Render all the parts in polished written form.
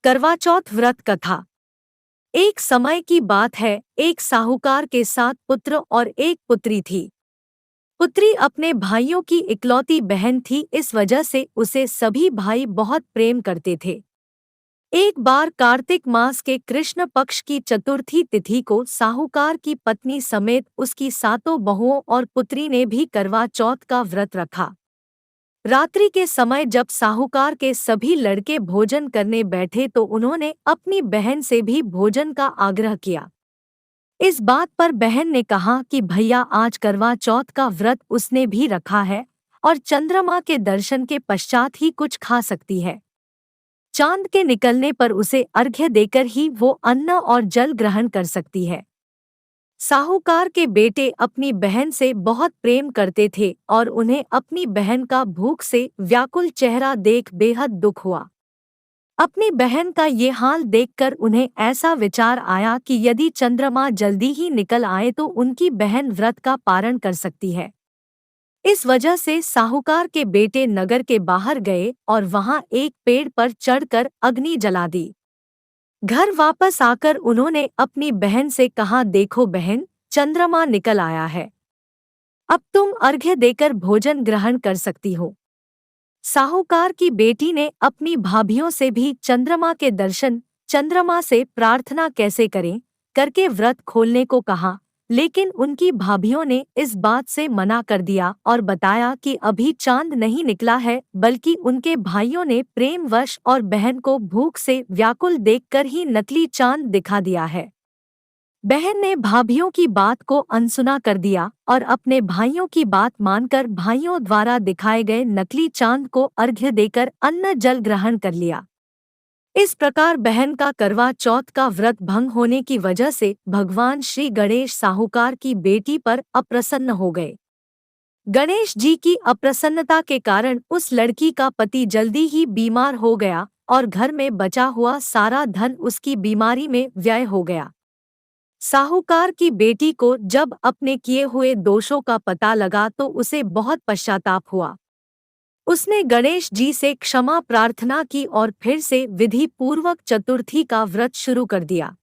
करवा चौथ व्रत कथा। एक समय की बात है, एक साहूकार के 7 पुत्र और एक पुत्री थी। पुत्री अपने भाइयों की इकलौती बहन थी, इस वजह से उसे सभी भाई बहुत प्रेम करते थे। एक बार कार्तिक मास के कृष्ण पक्ष की चतुर्थी तिथि को साहूकार की पत्नी समेत उसकी 7 बहुओं और पुत्री ने भी करवा चौथ का व्रत रखा। रात्रि के समय जब साहूकार के सभी लड़के भोजन करने बैठे तो उन्होंने अपनी बहन से भी भोजन का आग्रह किया। इस बात पर बहन ने कहा कि भैया, आज करवा चौथ का व्रत उसने भी रखा है और चंद्रमा के दर्शन के पश्चात ही कुछ खा सकती है। चांद के निकलने पर उसे अर्घ्य देकर ही वो अन्न और जल ग्रहण कर सकती है। साहूकार के बेटे अपनी बहन से बहुत प्रेम करते थे और उन्हें अपनी बहन का भूख से व्याकुल चेहरा देख बेहद दुख हुआ। अपनी बहन का ये हाल देखकर उन्हें ऐसा विचार आया कि यदि चंद्रमा जल्दी ही निकल आए तो उनकी बहन व्रत का पारण कर सकती है। इस वजह से साहूकार के बेटे नगर के बाहर गए और वहां एक पेड़ पर चढ़कर अग्नि जला दी। घर वापस आकर उन्होंने अपनी बहन से कहा, देखो बहन, चंद्रमा निकल आया है, अब तुम अर्घ्य देकर भोजन ग्रहण कर सकती हो। साहूकार की बेटी ने अपनी भाभियों से भी चंद्रमा के दर्शन, चंद्रमा से प्रार्थना कैसे करें करके व्रत खोलने को कहा, लेकिन उनकी भाभियों ने इस बात से मना कर दिया और बताया कि अभी चांद नहीं निकला है, बल्कि उनके भाइयों ने प्रेमवश और बहन को भूख से व्याकुल देखकर ही नकली चांद दिखा दिया है। बहन ने भाभियों की बात को अनसुना कर दिया और अपने भाइयों की बात मानकर भाइयों द्वारा दिखाए गए नकली चांद को अर्घ्य देकर अन्न जल ग्रहण कर लिया। इस प्रकार बहन का करवा चौथ का व्रत भंग होने की वजह से भगवान श्री गणेश साहूकार की बेटी पर अप्रसन्न हो गए। गणेश जी की अप्रसन्नता के कारण उस लड़की का पति जल्दी ही बीमार हो गया और घर में बचा हुआ सारा धन उसकी बीमारी में व्यय हो गया। साहूकार की बेटी को जब अपने किए हुए दोषों का पता लगा तो उसे बहुत पश्चाताप हुआ। उसने गणेश जी से क्षमा प्रार्थना की और फिर से विधि पूर्वक चतुर्थी का व्रत शुरू कर दिया।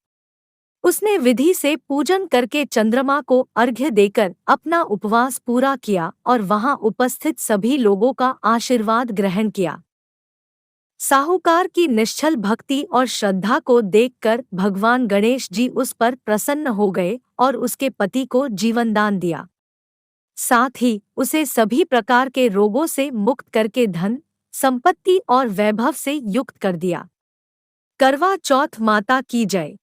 उसने विधि से पूजन करके चंद्रमा को अर्घ्य देकर अपना उपवास पूरा किया और वहां उपस्थित सभी लोगों का आशीर्वाद ग्रहण किया। साहूकार की निश्चल भक्ति और श्रद्धा को देखकर भगवान गणेश जी उस पर प्रसन्न हो गए और उसके पति को जीवनदान दिया। साथ ही उसे सभी प्रकार के रोगों से मुक्त करके धन, संपत्ति और वैभव से युक्त कर दिया। करवा चौथ माता की जय।